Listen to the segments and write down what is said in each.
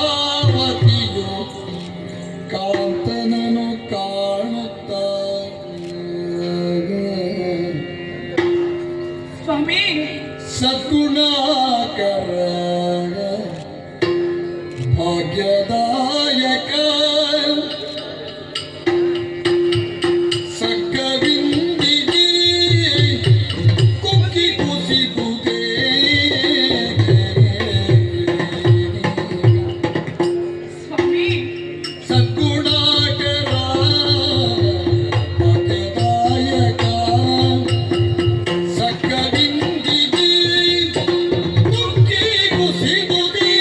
ಜಲಜನೇತ್ರಿರಾವತಿಯು ಕಾಂತನನು ಕಾಣುತ್ತ ಸ್ವಾಮಿ ಸದ್ಗುಣಾಕರ ಭಾಗ್ಯದಾಯಕ ಸಕ್ಕವಿಂದಿಗೆ ಕುಕ್ಕಿ ಕುಸಿದುದೇ ಸ್ವಾಮಿ ಸದ್ಗುಣಾಕರ ಭಾಗ್ಯದಾಯಕ ಸಕ್ಕವಿಂದಿಗೆ ಕುಕ್ಕಿ ಕುಸಿದುದೇ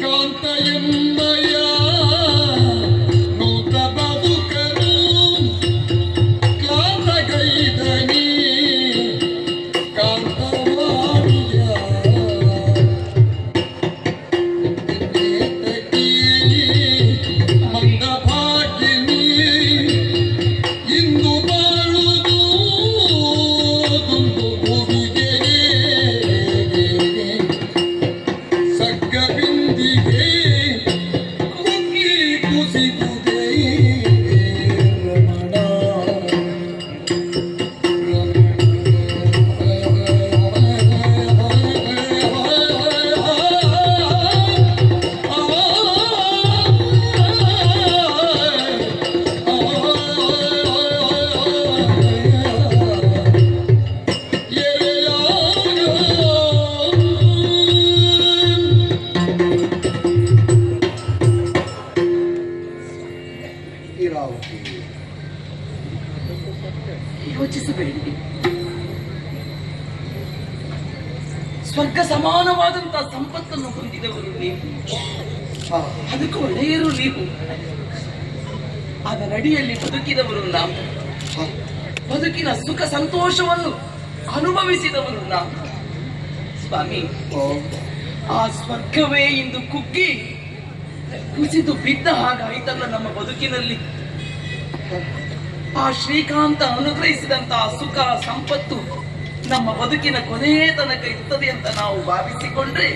ಕಾಂತ ಎಂಬಯ ನೂತ ಬದುಕನು ಕ್ಲಾಂತಗೈದನಿ ಕಾಂತವಾಣಿಯ ಮಂದ ಭಾಗ್ಯನಿ ಇಂದು ಬಾಳುದು ದುಂದು ಭುವಿಗೆ ಸಕ್ಕ ಬಿಂದಿಗೆ ಕುಕ್ಕಿ ಕುಸಿದುದೇ ರಮಣ ಇರಾವತಿ ಯೋಚಿಸಬೇಡಿ. ಸ್ವರ್ಗ ಸಮಾನವಾದಂತಹ ಸಂಪತ್ತನ್ನು ಹೊಂದಿದವರು ನೀವು, ಹಾ, ಅದಕ್ಕೆ ಒಳ್ಳೆಯರು ನೀವು. ಅದರಡಿಯಲ್ಲಿ ಬದುಕಿದವರು ನಾವು, ಹಾ, ಬದುಕಿನ ಸುಖ ಸಂತೋಷವನ್ನು ಅನುಭವಿಸಿದವರು ನಾವು. ಸ್ವಾಮಿ, ಓ, ಆ ಸ್ವರ್ಗವೇ ಇಂದು ಕುಗ್ಗಿ ಕುಸಿದು ಬಿದ್ದ ಹಾಗಾಯಿತಲ್ಲ ನಮ್ಮ ಬದುಕಿನಲ್ಲಿ. ಆ ಶ್ರೀಕಾಂತ ಅನುಗ್ರಹಿಸಿದಂತಹ ಸುಖ ಸಂಪತ್ತು ನಮ್ಮ ಬದುಕಿನ ಕೊನೆಯ ತನಕ ಇರ್ತದೆ ಅಂತ ನಾವು ಭಾವಿಸಿಕೊಂಡ್ರೆ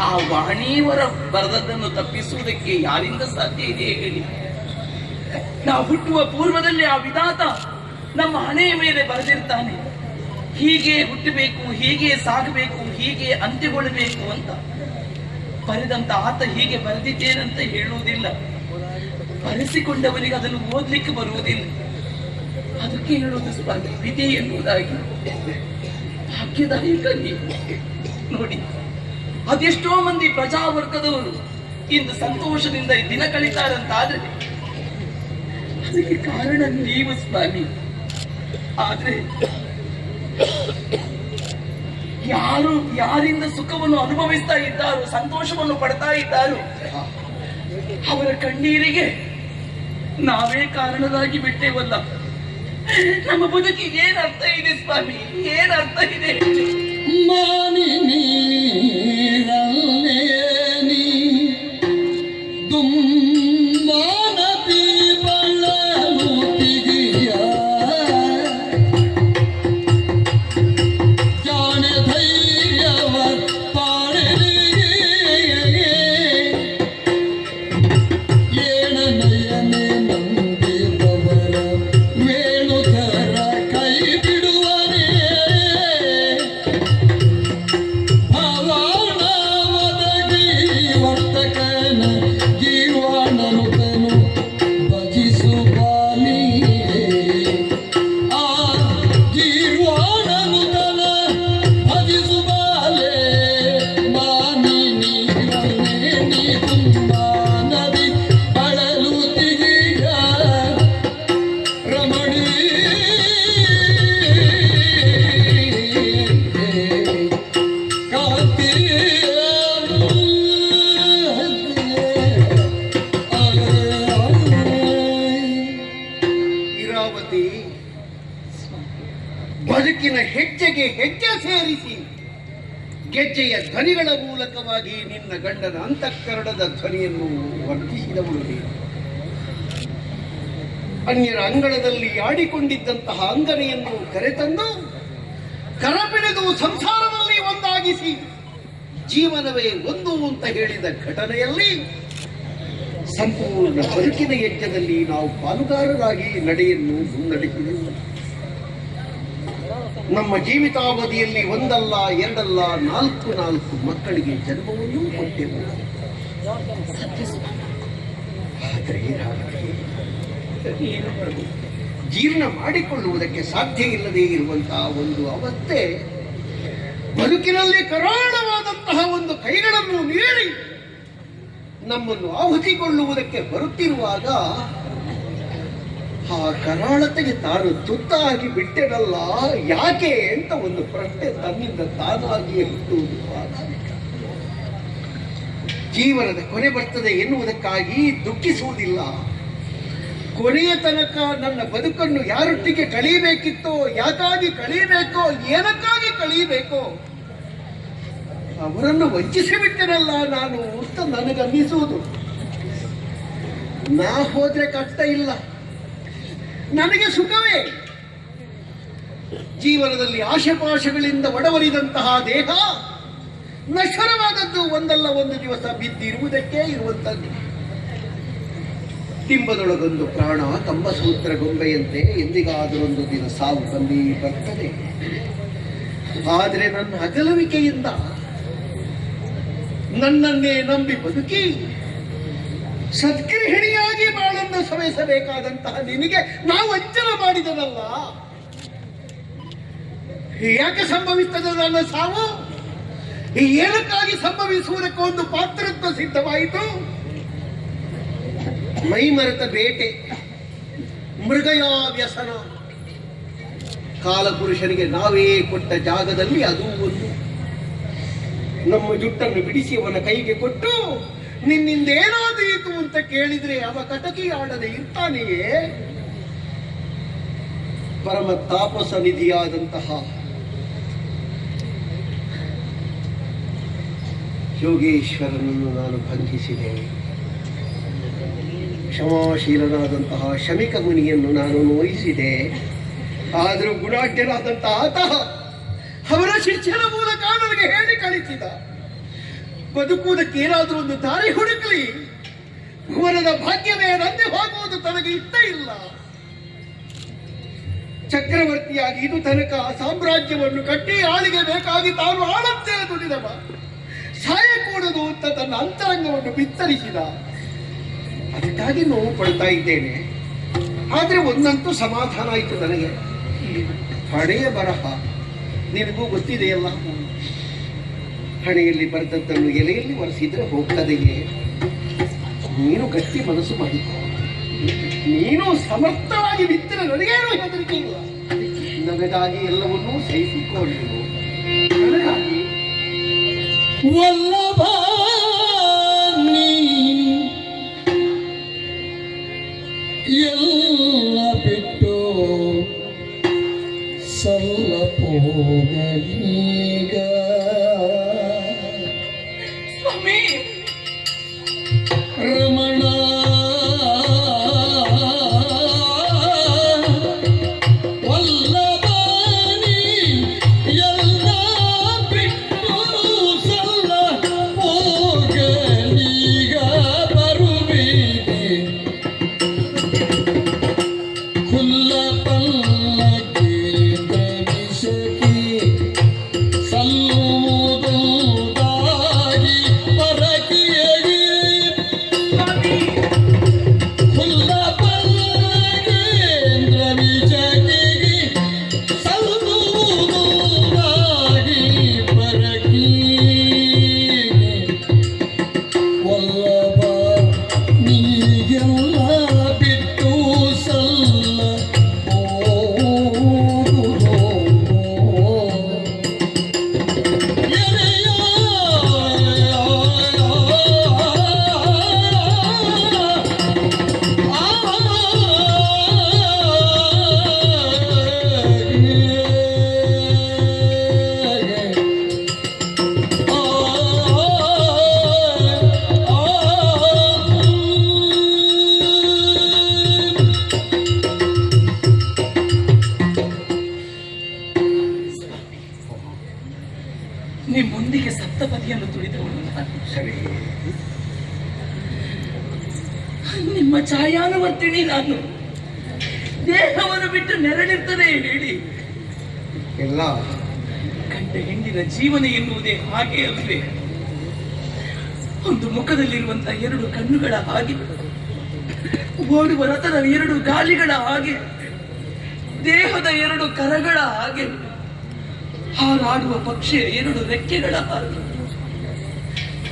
ಆ ವಾಣಿಯವರ ಬರೆದದ್ದನ್ನು ತಪ್ಪಿಸುವುದಕ್ಕೆ ಯಾರಿಂದ ಸಾಧ್ಯ ಇದೆ ಹೇಳಿ? ನಾವು ಹುಟ್ಟುವ ಪೂರ್ವದಲ್ಲಿ ಆ ವಿಧಾತ ನಮ್ಮ ಹಣೆಯ ಮೇಲೆ ಬರೆದಿರ್ತಾನೆ, ಹೀಗೆ ಹುಟ್ಟಬೇಕು, ಹೀಗೆ ಸಾಗಬೇಕು, ಹೀಗೆ ಅಂತ್ಯಗೊಳ್ಳಬೇಕು ಅಂತ. ಬರೆದಂತ ಆತ ಹೀಗೆ ಬರೆದಿದ್ದೇನಂತ ಹೇಳುವುದಿಲ್ಲ, ಬರೆಸಿಕೊಂಡವರಿಗೆ ಅದನ್ನು ಓದ್ಲಿಕ್ಕೆ ಬರುವುದಿಲ್ಲ. ಅದಕ್ಕೆ ಹೇಳುವುದು ಸ್ವಾಮಿ, ವಿಧಿ ಎನ್ನುವುದಾಗಿ. ಭಾಗ್ಯದಾಯಕ ನೀವು ನೋಡಿ, ಅದೆಷ್ಟೋ ಮಂದಿ ಪ್ರಜಾವರ್ಗದವರು ಇಂದು ಸಂತೋಷದಿಂದ ದಿನ ಕಳೀತಾರಂತಾದ್ರೆ ಅದಕ್ಕೆ ಕಾರಣ ನೀವು ಸ್ವಾಮಿ. ಆದ್ರೆ ಯಾರಿಂದ ಸುಖವನ್ನು ಅನುಭವಿಸ್ತಾ ಇದ್ದಾರೋ, ಸಂತೋಷವನ್ನು ಪಡ್ತಾ ಇದ್ದಾರೋ, ಅವರ ಕಣ್ಣೀರಿಗೆ ನಾವೇ ಕಾರಣರಾಗಿ ಬಿಟ್ಟೇವಲ್ಲ. ನಮ್ಮ ಬದುಕಿಗೆ ಏನ್ ಅರ್ಥ ಇದೆ ಸ್ವಾಮಿ? ಏನ್ ಅರ್ಥ ಇದೆ? ಮಾನಿ ನೀರಲ್ಲೇನಿ ದುಂಬಾನತಿ ಬಳ್ಳಲುತಿಗಿಯ ಜಾಣೆ ಧೈರ್ಯವ ಪಾಡಿಗೆ ಏನ ನಯನೆ ನಂಬಿದವರ ವೇಣುಧರ ಕೈ ಬಿಡುವನೇ ಭಾವನ ಒದಗಿ ವರ್ತಕನ ಜೀವನನುತನು ಭಜಿಸು ಬಾಲಿಯೇ ಆ ಜೀವನನುತನ ಭಜಿಸು ಬಾಲೆ ಮಾನಿ ನೀರನ್ನೇ ನೀ ತುಂಬಾ ನದಿ ಬಳಲುತಿಗಿಯ ರಮಣಿ ಕಾಂತಿ ಇರಾವತಿ, ಬದುಕಿನ ಹೆಜ್ಜೆಗೆ ಹೆಜ್ಜೆ ಸೇರಿಸಿ ಗೆಜ್ಜೆಯ ಧ್ವನಿಗಳ ಮೂಲಕವಾಗಿ ನಿನ್ನ ಗಂಡನ ಅಂತಃಕರಣದ ಧ್ವನಿಯನ್ನು ವರ್ಧಿಸಿದವಳು ನೀನು. ಅನ್ಯರ ಅಂಗಳದಲ್ಲಿ ಆಡಿಕೊಂಡಿದ್ದಂತಹ ಅಂಗನೆಯನ್ನು ಕರೆತಂದು ಕರಪಿಡಿದು ಸಂಸಾರದಲ್ಲಿ ಒಂದಾಗಿಸಿ ಜೀವನವೇ ಒಂದು ಅಂತ ಹೇಳಿದ ಘಟನೆಯಲ್ಲಿ ಸಂಪೂರ್ಣ ಬದುಕಿನ ಯಜ್ಞದಲ್ಲಿ ನಾವು ಪಾಲುಗಾರರಾಗಿ ನಡೆಯನ್ನು ಮುನ್ನಡೆಸಿದೆವು. ನಮ್ಮ ಜೀವಿತಾವಧಿಯಲ್ಲಿ ಒಂದಲ್ಲ ಎರಡಲ್ಲ ನಾಲ್ಕು ಮಕ್ಕಳಿಗೆ ಜನ್ಮವನ್ನು ಕೊಟ್ಟೆವು. ಆದರೆ ಜೀರ್ಣ ಮಾಡಿಕೊಳ್ಳುವುದಕ್ಕೆ ಸಾಧ್ಯ ಇಲ್ಲದೆ ಇರುವಂತಹ ಒಂದು ಅವಸ್ಥೆ ಬದುಕಿನಲ್ಲಿ ಕರಾಳವಾದಂತಹ ಒಂದು ಕೈಗಳನ್ನು ನೀಡಿ ನಮ್ಮನ್ನು ಆಹುತಿಗೊಳ್ಳುವುದಕ್ಕೆ ಬರುತ್ತಿರುವಾಗ ಆ ಕರಾಳತೆಗೆ ತಾನು ತುತ್ತಾಗಿ ಬಿಟ್ಟೆನಲ್ಲ ಯಾಕೆ ಅಂತ ಒಂದು ಪ್ರಶ್ನೆ ತನ್ನಿಂದ ತಾನಾಗಿಯೇ ಹುಟ್ಟುವುದು. ಜೀವನದ ಕೊನೆ ಬರ್ತದೆ ಎನ್ನುವುದಕ್ಕಾಗಿ ದುಃಖಿಸುವುದಿಲ್ಲ. ಕೊನೆಯ ತನಕ ನನ್ನ ಬದುಕನ್ನು ಯಾರೊಟ್ಟಿಗೆ ಕಳೀಬೇಕಿತ್ತೋ, ಯಾಕಾಗಿ ಕಳೀಬೇಕೋ, ಏನಕ್ಕಾಗಿ ಕಳೀಬೇಕೋ ಅವರನ್ನು ವಂಚಿಸಿ ಬಿಟ್ಟನಲ್ಲ ನಾನು ಅಂತ ನನಗನ್ನಿಸುವುದು. ನಾ ಹೋದ್ರೆ ಕಷ್ಟ ಇಲ್ಲ, ನನಗೆ ಸುಖವೇ. ಜೀವನದಲ್ಲಿ ಆಶೆಪಾಶಗಳಿಂದ ಒಡವರಿದಂತಹ ದೇಹ ನಶ್ವರವಾದದ್ದು ಒಂದಲ್ಲ ಒಂದು ದಿವಸ ಬಿದ್ದಿರುವುದಕ್ಕೆ ಇರುವಂತದ್ದು. ಟಿಂಬದೊಳಗೊಂದು ಪ್ರಾಣ ಕಂಬಸೂತ್ರ ಗೊಂಬೆಯಂತೆ ಎಂದಿಗಾದರೊಂದು ದಿನ ಸಾವು ಬಂದಿ ಬರ್ತದೆ. ಆದರೆ ನನ್ನ ಅಗಲುವಿಕೆಯಿಂದ ನನ್ನನ್ನೇ ನಂಬಿ ಬದುಕಿ ಸದ್ಗೃಹಿಣಿಯಾಗಿ ಬಾಳನ್ನು ಸವೆಸಬೇಕಾದಂತಹ ನಿನಗೆ ನಾವು ವಂಚನೆ ಮಾಡಿದನಲ್ಲ. ಯಾಕೆ ಸಂಭವಿಸ್ತದೆ ನನ್ನ ಸಾವು? ಏನಕ್ಕಾಗಿ ಸಂಭವಿಸುವುದಕ್ಕೆ ಒಂದು ಪಾತ್ರತ್ವ ಸಿದ್ಧವಾಯಿತು. ಮೈಮರೆತ ಬೇಟೆ, ಮೃಗಯ ವ್ಯಸನ, ಕಾಲಪುರುಷರಿಗೆ ನಾವೇ ಕೊಟ್ಟ ಜಾಗದಲ್ಲಿ ಅದು ಒಂದು. ನಮ್ಮ ಜುಟ್ಟನ್ನು ಬಿಡಿಸಿ ಅವನ ಕೈಗೆ ಕೊಟ್ಟು ನಿನ್ನಿಂದ ಏನಾದೀತು ಅಂತ ಕೇಳಿದ್ರೆ ಅವ ಕಟಕಿ ಆಡದೆ ಇರ್ತಾನೆಯೇ? ಪರಮ ತಾಪಸ ನಿಧಿಯಾದಂತಹ ಯೋಗೇಶ್ವರನನ್ನು ನಾನು ಭಂಗಿಸಿದೆ. ಕ್ಷಮಾಶೀಲನಾದಂತಹ ಶಮಿಕ ಮುನಿಯನ್ನು ನಾನು ನೋಯಿಸಿದೆ. ಆದರೂ ಗುಣಾಢ್ಯನಾದಂತಹ ಆತ ಅವರ ಶಿಷ್ಯನ ಮೂಲಕ ನನಗೆ ಹೇಳಿ ಕಳಿಸಿದ, ಬದುಕುವುದಕ್ಕೆ ಏನಾದರೂ ಒಂದು ದಾರಿ ಹುಡುಕಲಿ, ಭುವನದ ಭಾಗ್ಯವೇ ನಂದೆ ಹೋಗುವುದು ತನಗೆ ಇಷ್ಟ ಇಲ್ಲ. ಚಕ್ರವರ್ತಿಯಾಗಿ ಇದು ತನಕ ಸಾಮ್ರಾಜ್ಯವನ್ನು ಕಟ್ಟಿ ಆಳಿಗೆ ಬೇಕಾಗಿ ತಾನು ಆಳಂತೆ ದುಡಿದವ, ಸಾಯಕೂಡದು ಅಂತ ತನ್ನ ಅಂತರಂಗವನ್ನು ಬಿತ್ತರಿಸಿದ. ಅದಕ್ಕಾಗಿ ನೋವು ಪಡ್ತಾ ಇದ್ದೇನೆ. ಆದ್ರೆ ಒಂದಂತೂ ಸಮಾಧಾನ ಆಯಿತು ನನಗೆ. ಹಣೆಯ ಬರಹ ನಿನಗೂ ಗೊತ್ತಿದೆಯಲ್ಲ, ಹಣೆಯಲ್ಲಿ ಬರೆದದ್ದನ್ನು ಎಲೆಯಲ್ಲಿ ಒರೆಸಿದ್ರೆ ಹೋಗ್ತದೆಯೇ? ನೀನು ಗಟ್ಟಿ ಮನಸ್ಸು ಮಾಡಿಕೊ, ನೀನು ಸಮರ್ಥವಾಗಿ ಬಿದ್ದರೆ ನನಗೇನು ಹೆದರಿಕೆ ಇಲ್ಲ. ನನಗಾಗಿ ಎಲ್ಲವನ್ನೂ ಸಹಿಸಿಕೊಂಡು ನನಗಾಗಿ ವಲ್ಲಭ ನೀ ಎಲ್ಲ ಬಿಟ್ಟು ಸಲ್ಲಪೋಗೀಗ. ಸ್ವಾಮಿ ರಮಣ ವಲ್ಲಭನಿ ಎಲ್ಲ ಬಿಟ್ಟು ಸಲ್ಲಪೋಗೀಗ ಬರುವಿಗೆ ಖುಲ್ಲ ಪಲ್ಲಕ್ಕಿ ದ್ರವಿಸಕಿ ಸಲ್ಲುವುದಾಗಿ ಪರಕಿಯಗಿ ಖುಲ್ಲ ಪಲ್ಲಕ್ಕಿ ದ್ರವಿಸಕಿ ಸಲ್ಲುವುದಾಗಿ ಪರಕಿ ವಲ್ಲಭ ನೀಗೆಲ್ಲ ಬಿಟ್ಟು ಸಲ್ಲ ಹೋಗೀಗ. ಸಪ್ತಪದಿಯನ್ನು ತುಳಿದವಳು ನಾನು. ಸರಿ, ನಿಮ್ಮ ಛಾಯಾನುವರ್ತಿಣಿ ನಾನು. ದೇಹವನ್ನು ಬಿಟ್ಟು ನೆರಳಿರ್ತದೆ ಹೇಳಿ. ಎಲ್ಲ ಕಂಡ ಹೆಣ್ಣಿನ ಜೀವನ ಎನ್ನುವುದೇ ಹಾಗೆ ಅಲ್ವೇ? ಒಂದು ಮುಖದಲ್ಲಿರುವಂತಹ ಎರಡು ಕಣ್ಣುಗಳ ಹಾಗೆ, ಓಡುವ ರಥದ ಎರಡು ಗಾಲಿಗಳ ಹಾಗೆ, ದೇಹದ ಎರಡು ಕರಗಳ ಹಾಗೆ, ಹಾರಾಡುವ ಪಕ್ಷಿಯ ಎರಡು ರೆಕ್ಕೆಗಳ ಹಾಗೆ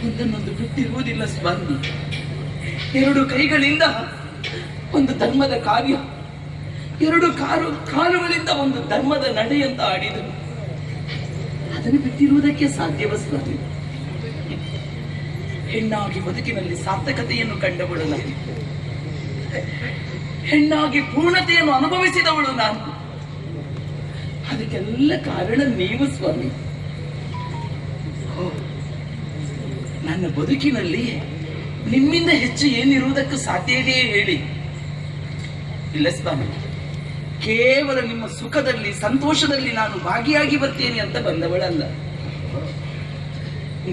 ಒಂದನ್ನೊಂದು ಬಿಟ್ಟಿರುವುದಿಲ್ಲ ಸ್ವಾಮಿ. ಎರಡು ಕೈಗಳಿಂದ ಒಂದು ಧರ್ಮದ ಕಾರ್ಯ, ಎರಡು ಕಾಲುಗಳಿಂದ ಒಂದು ಧರ್ಮದ ನಡೆಯಂತ ಆಡಿದರು. ಅದನ್ನು ಬಿಟ್ಟಿರುವುದಕ್ಕೆ ಸಾಧ್ಯವ ಸ್ವಾಮಿ? ಹೆಣ್ಣಾಗಿ ಬದುಕಿನಲ್ಲಿ ಸಾರ್ಥಕತೆಯನ್ನು ಕಂಡವಳು ನಾನು. ಹೆಣ್ಣಾಗಿ ಪೂರ್ಣತೆಯನ್ನು ಅನುಭವಿಸಿದವಳು ನಾನು. ಅದಕ್ಕೆಲ್ಲ ಕಾರಣ ನೀವು ಸ್ವಾಮಿ. ನನ್ನ ಬದುಕಿನಲ್ಲಿ ನಿಮ್ಮಿಂದ ಹೆಚ್ಚು ಏನಿರುವುದಕ್ಕೂ ಸಾಧ್ಯ ಇದೆಯೇ ಹೇಳಿ? ಇಲ್ಲ ಸ್ವಾಮಿ, ಕೇವಲ ನಿಮ್ಮ ಸುಖದಲ್ಲಿ ಸಂತೋಷದಲ್ಲಿ ನಾನು ಭಾಗಿಯಾಗಿ ಬರ್ತೇನೆ ಅಂತ ಬಂದವಳಲ್ಲ.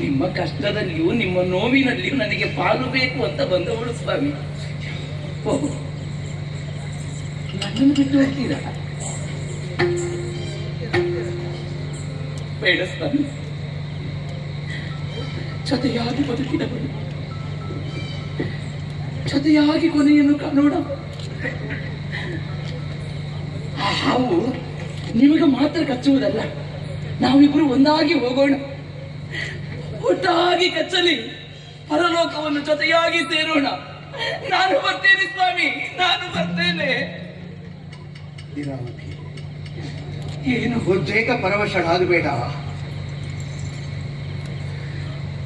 ನಿಮ್ಮ ಕಷ್ಟದಲ್ಲಿಯೂ ನಿಮ್ಮ ನೋವಿನಲ್ಲಿಯೂ ನನಗೆ ಪಾಲು ಬೇಕು ಅಂತ ಬಂದವಳು ಸ್ವಾಮಿ. ಓಹ್, ನನ್ನನ್ನು ಬಿಟ್ಟು ಹೋಗ್ತೀರಾ? ಬೇಡ ಸ್ವಾಮಿ, ಜೊತೆಯಾಗಿ ಬದುಕಿದವಳು, ಜೊತೆಯಾಗಿ ಕೊನೆಯನ್ನು ಕಾಣೋಣ. ಆ ಹಾವು ನಿಮಗೆ ಮಾತ್ರ ಕಚ್ಚುವುದಲ್ಲ, ನಾವಿಬ್ರು ಒಂದಾಗಿ ಹೋಗೋಣ. ಒಟ್ಟಾಗಿ ಕಚ್ಚಲಿ, ಪರಲೋಕವನ್ನು ಜೊತೆಯಾಗಿ ಸೇರೋಣ. ನಾನು ಬರ್ತೇನೆ ಸ್ವಾಮಿ, ನಾನು ಬರ್ತೇನೆ. ಲೀಲಾವತಿ, ಏನು ಉದ್ರೇಕ ಪರವಶನಾಗಬೇಡ.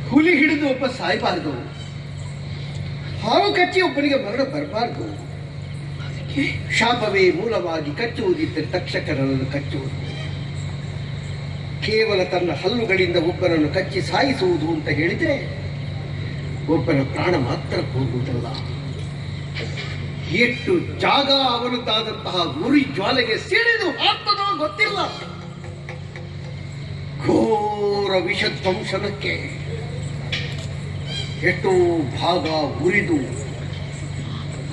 ಹುಲಿ ಹಿಡಿದು ಒಬ್ಬ ಸಾಯಬಾರದು, ಹಾವು ಕಚ್ಚಿ ಒಬ್ಬನಿಗೆ ಮರಣ ಬರಬಾರದು. ಶಾಪವೇ ಮೂಲವಾಗಿ ಕಚ್ಚುವುದಿದ್ದರೆ ತಕ್ಷಕರನ್ನು ಕಚ್ಚುವುದು. ಕೇವಲ ತನ್ನ ಹಲ್ಲುಗಳಿಂದ ಒಬ್ಬನನ್ನು ಕಚ್ಚಿ ಸಾಯಿಸುವುದು ಅಂತ ಹೇಳಿದರೆ ಒಬ್ಬನ ಪ್ರಾಣ ಮಾತ್ರ ಹೋಗುವುದಲ್ಲ, ಎಷ್ಟು ಜಾಗ ಅವನದ್ದಾದಂತಹ ಉರಿ ಜ್ವಾಲೆಗೆ ಸಿಡಿದು ಹಾಕ್ತದೋ ಗೊತ್ತಿಲ್ಲ. ಘೋರ ವಿಷಧ್ವಂಸನಕ್ಕೆ ಎಷ್ಟೋ ಭಾಗ ಉರಿದು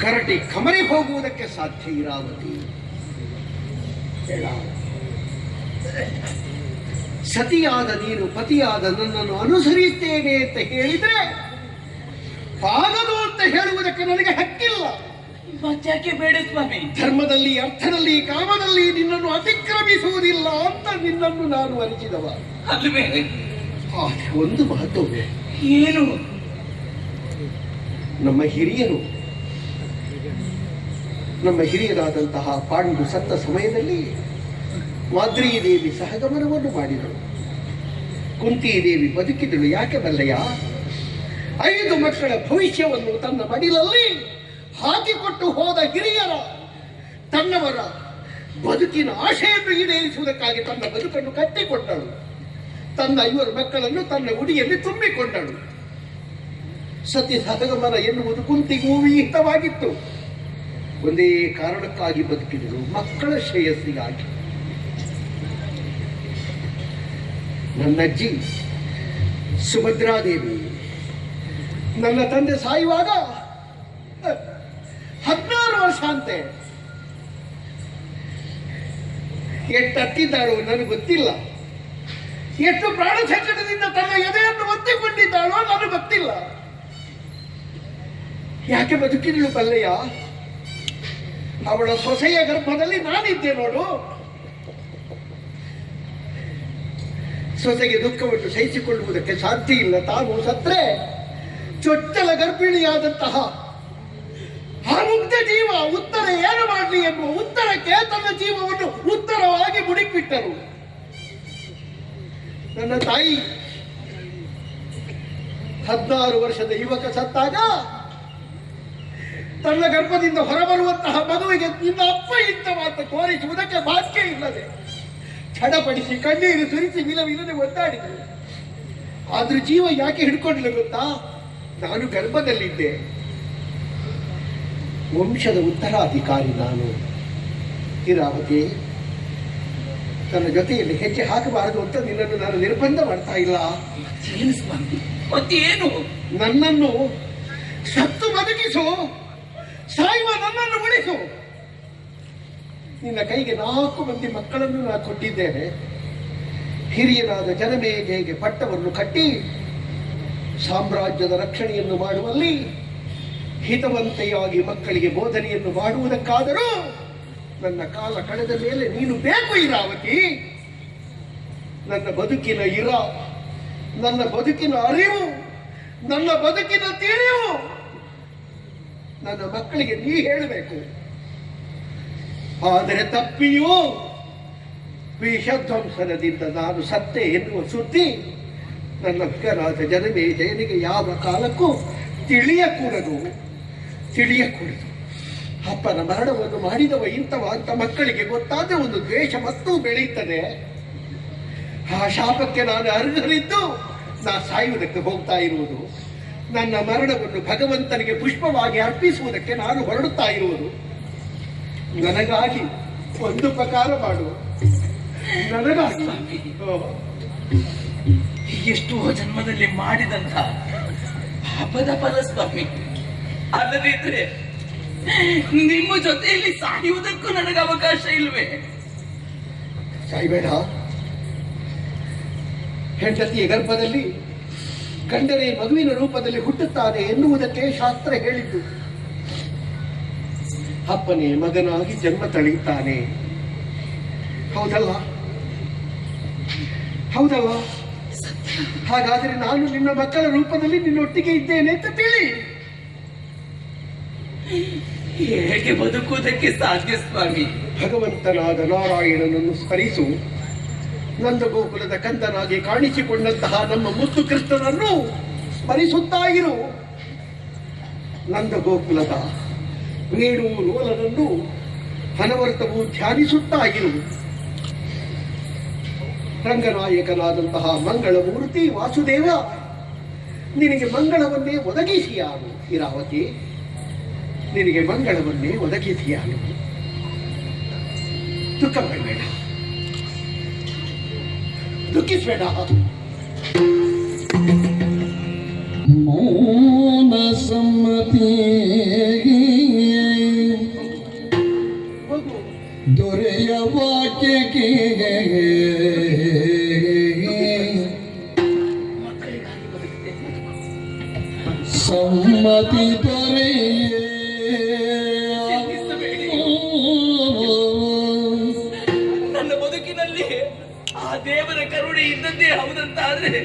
ಕರಟಿ ಕಮರಿ ಹೋಗುವುದಕ್ಕೆ ಸಾಧ್ಯ ಇರಾವತಿ. ಬೇಡ. ಸತಿಯಾದ ನೀನು ಪತಿಯಾದ ನನ್ನನ್ನು ಅನುಸರಿಸುತ್ತೇನೆ ಅಂತ ಹೇಳಿದ್ರೆ ಆಗದು ಅಂತ ಹೇಳುವುದಕ್ಕೆ ನನಗೆ ಹಕ್ಕಿಲ್ಲ. ಮತ್ತ್ಯಾಕೆ ಬೇಡ ಸ್ವಾಮಿ? ಧರ್ಮದಲ್ಲಿ, ಅರ್ಥದಲ್ಲಿ, ಕಾಮದಲ್ಲಿ ನಿನ್ನನ್ನು ಅತಿಕ್ರಮಿಸುವುದಿಲ್ಲ ಅಂತ ನಿನ್ನನ್ನು ನಾನು ಅರಿಸಿದವ ಅಲ್ವೇ? ಆದ್ರೆ ಒಂದು ಮಾತು, ಏನು? ನಮ್ಮ ಹಿರಿಯರಾದಂತಹ ಪಾಂಡು ಸತ್ತ ಸಮಯದಲ್ಲಿ ಮಾದ್ರೀದೇವಿ ಸಹಗಮನವನ್ನು ಮಾಡಿದಳು. ಕುಂತಿದೇವಿ ಬದುಕಿದಳು. ಯಾಕೆ ಬಲ್ಲಯ್ಯ? 5 ಮಕ್ಕಳ ಭವಿಷ್ಯವನ್ನು ತನ್ನ ಮಡಿಲಲ್ಲಿ ಹಾಕಿಕೊಟ್ಟು ಹೋದ ಹಿರಿಯರ ತನ್ನವರ ಬದುಕಿನ ಆಶೆಯನ್ನು ಈಡೇರಿಸುವುದಕ್ಕಾಗಿ ತನ್ನ ಬದುಕನ್ನು ಕಟ್ಟಿಕೊಟ್ಟಳು. ತನ್ನ 5 ಮಕ್ಕಳನ್ನು ತನ್ನ ಉಡಿಯಲ್ಲಿ ತುಂಬಿಕೊಂಡಳು. ಸತಿ ಸಹಗಮನ ಎನ್ನುವುದು ಕುಂತಿಗೂ ವಿಹಿತವಾಗಿತ್ತು. ಒಂದೇ ಕಾರಣಕ್ಕಾಗಿ ಬದುಕಿದಳು, ಮಕ್ಕಳ ಶ್ರೇಯಸ್ಸಿಗಾಗಿ. ನನ್ನಜ್ಜಿ ಸುಭದ್ರಾದೇವಿ ನನ್ನ ತಂದೆ ಸಾಯುವಾಗ 16 ವರ್ಷ ಅಂತೆ. ಎಷ್ಟು ಹತ್ತಿದ್ದಾಳೋ ನನಗೆ ಗೊತ್ತಿಲ್ಲ. ಎಷ್ಟು ಪ್ರಾಣ ಸಂಕಟದಿಂದ ತನ್ನ ಎದೆಯನ್ನು ಒತ್ತಿಕೊಂಡಿದ್ದಾಳೋ ನನಗೆ ಗೊತ್ತಿಲ್ಲ. ಯಾಕೆ ಬದುಕಿದಳು ಬಲ್ಲೆಯ? ಅವಳ ಸೊಸೆಯ ಗರ್ಭದಲ್ಲಿ ನಾನಿದ್ದೆ ನೋಡು. ಸೊಸೆಗೆ ದುಃಖವನ್ನು ಸಹಿಸಿಕೊಳ್ಳುವುದಕ್ಕೆ ಸಾಧ್ಯ ಇಲ್ಲ. ತಾನು ಸತ್ರೆ ಚೊಚ್ಚಲ ಗರ್ಭಿಣಿಯಾದಂತಹ ಆ ಮುಗ್ಧ ಜೀವ ಉತ್ತರ ಏನು ಮಾಡಲಿ ಎನ್ನುವ ಉತ್ತರಕ್ಕೆ ತನ್ನ ಜೀವವನ್ನು ಉತ್ತರವಾಗಿ ಮುಡಿಪಿಟ್ಟರು. ನನ್ನ ತಾಯಿ 16 ವರ್ಷದ ಯುವಕ ಸತ್ತಾಗ ತನ್ನ ಗರ್ಭದಿಂದ ಹೊರಬರುವಂತಹ ಮಗುವಿಗೆ ನಿನ್ನ ಅಪ್ಪ ಇಂಥ ಮಾತು ತೋರಿಸುವುದಕ್ಕೆ ಭಾಗ್ಯ ಇಲ್ಲದೆ ಚಡಪಡಿಸಿ ಕಣ್ಣೀರು ಸುರಿಸಿ ವಿಲವಿಲ್ಲದೆ ಒದ್ದಾಡಿದರು. ಆದ್ರೂ ಜೀವ ಯಾಕೆ ಹಿಡ್ಕೊಂಡಿಲ್ಲ ಗೊತ್ತಾ? ನಾನು ಗರ್ಭದಲ್ಲಿದ್ದೆ. ವಂಶದ ಉತ್ತರಾಧಿಕಾರಿ ನಾನು. ಹಿರಾವತಿ, ನನ್ನ ಜೊತೆಯಲ್ಲಿ ಹೆಜ್ಜೆ ಹಾಕಬಾರದು ಅಂತ ನಿನ್ನನ್ನು ನಾನು ನಿರ್ಬಂಧ ಮಾಡ್ತಾ ಇಲ್ಲ. ಏನು ಸ್ವಾಮಿ, ಮತ್ತೇನು? ನನ್ನನ್ನು ಸತ್ತು ಬದುಕಿಸು, ಸಾಯುವ ನನ್ನನ್ನು ಉಳಿಸು. ನಿನ್ನ ಕೈಗೆ 4 ಮಂದಿ ಮಕ್ಕಳನ್ನು ನಾನು ಕೊಟ್ಟಿದ್ದೇನೆ. ಹಿರಿಯನಾದ ಜನಮೇಜಯಗೆ ಪಟ್ಟವನ್ನು ಕಟ್ಟಿ ಸಾಮ್ರಾಜ್ಯದ ರಕ್ಷಣೆಯನ್ನು ಮಾಡುವಲ್ಲಿ ಹಿತವಂತೆಯಾಗಿ ಮಕ್ಕಳಿಗೆ ಬೋಧನೆಯನ್ನು ಮಾಡುವುದಕ್ಕಾದರೂ ನನ್ನ ಕಾಲ ಕಳೆದ ಮೇಲೆ ನೀನು ಬೇಕು ಇರಾವತಿ. ನನ್ನ ಬದುಕಿನ ನನ್ನ ಬದುಕಿನ ಅರಿವು, ನನ್ನ ಬದುಕಿನ ತಿಳಿವು ನನ್ನ ಮಕ್ಕಳಿಗೆ ನೀ ಹೇಳಬೇಕು. ಆದರೆ ತಪ್ಪಿಯೂ ವಿಷಧ್ವಂಸನದಿಂದ ನಾನು ಸತ್ತೆ ಎನ್ನುವ ಸುದ್ದಿ ನನ್ನ ಮಗನಾದ ಜನಮೇಜಯನಿಗೆ ಯಾವ ಕಾಲಕ್ಕೂ ತಿಳಿಯಕೂಡದು. ಅಪ್ಪನ ಮರಣವನ್ನು ಮಾಡಿದವ ಇಂಥವ ಅಂತ ಮಕ್ಕಳಿಗೆ ಗೊತ್ತಾದ ಒಂದು ದ್ವೇಷ ಮತ್ತೂ ಬೆಳೆಯುತ್ತದೆ. ಆ ಶಾಪಕ್ಕೆ ನಾನು ಅರ್ಹರಿದ್ದು ನಾ ಸಾಯುವುದಕ್ಕೆ ಹೋಗ್ತಾ ಇರುವುದು. ನನ್ನ ಮರಣವನ್ನು ಭಗವಂತನಿಗೆ ಪುಷ್ಪವಾಗಿ ಅರ್ಪಿಸುವುದಕ್ಕೆ ನಾನು ಹೊರಡುತ್ತಾ ಇರುವುದು. ನನಗಾಗಿ ಒಂದು ಉಪಕಾರ ಮಾಡು, ನನಗಾಗಿ. ಎಷ್ಟೋ ಜನ್ಮದಲ್ಲಿ ಮಾಡಿದಂತ ಪಾಪದ ಫಲ ಸ್ವಾಮಿ. ಅಲ್ಲದಿದ್ರೆ ನಿಮ್ಮ ಜೊತೆಯಲ್ಲಿ ಸಾಯುವುದಕ್ಕೂ ನನಗೆ ಅವಕಾಶ ಇಲ್ವೇ? ಸಾಯ್ಬೇಡ. ಹೆಂಡತಿಯ ಗರ್ಭದಲ್ಲಿ ಗಂಡನೇ ಮಗುವಿನ ರೂಪದಲ್ಲಿ ಹುಟ್ಟುತ್ತಾನೆ ಎನ್ನುವುದಕ್ಕೆ ಶಾಸ್ತ್ರ ಹೇಳಿದ್ದು. ಅಪ್ಪನೇ ಮಗನಾಗಿ ಜನ್ಮ ತಳೆಯುತ್ತಾನೆ. ಹೌದಲ್ಲ? ಹಾಗಾದರೆ ನಾನು ನಿನ್ನ ಮಕ್ಕಳ ರೂಪದಲ್ಲಿ ನಿನ್ನೊಟ್ಟಿಗೆ ಇದ್ದೇನೆ ಅಂತ ತಿಳಿ. ಹೇಗೆ ಬದುಕುವುದಕ್ಕೆ ಸಾಧ್ಯ ಸ್ವಾಮಿ? ಭಗವಂತನಾದ ನಾರಾಯಣನನ್ನು ಸ್ಮರಿಸು. ನಂದಗೋಕುಲದ ಕಂದನಾಗಿ ಕಾಣಿಸಿಕೊಂಡಂತಹ ನಮ್ಮ ಮುತ್ತು ಕೃಷ್ಣನನ್ನು ಸ್ಮರಿಸುತ್ತಾ ಇರು. ನಂದಗೋಕುಲದ ವೇಣು ಲೋಲನನ್ನು ಅನವರ್ತವು ಧ್ಯಾನಿಸುತ್ತಾ ಇರು. ರಂಗನಾಯಕನಾದಂತಹ ಮಂಗಳಮೂರ್ತಿ ವಾಸುದೇವ ನಿನಗೆ ಮಂಗಳವನ್ನೇ ಒದಗಿಸಿಯಾನು. ಇರಾವತಿ, ನಿನಗೆ ಮಂಗಳವನ್ನೇ ಒದಗಿಸಿಯಾನು. ದುಃಖ ಮಾಡಬೇಡ, ದುಃಖಿಸಬೇಡ. ಮೌನ ಸಮ್ಮತಿ ದೊರೆಯ ವಾಕ್ಯಕ್ಕೆ ಸಮ್ಮತಿ ದೊರೆಯ ನನ್ನ ಬದುಕಿನಲ್ಲಿ ಆ ದೇವರ ಕರುಣೆ ಇದ್ದದ್ದೇ ಹೌದಂತಾದ್ರೆ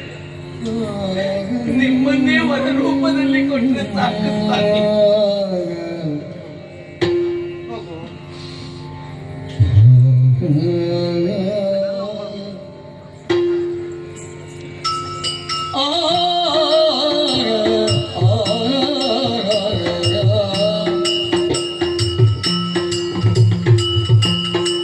ನಿಮ್ಮನ್ನೇ ಒಂದು ರೂಪದಲ್ಲಿ ಕೊಟ್ಟರೆ ಸಾಕು ಸ್ವಾಮಿ. ಆ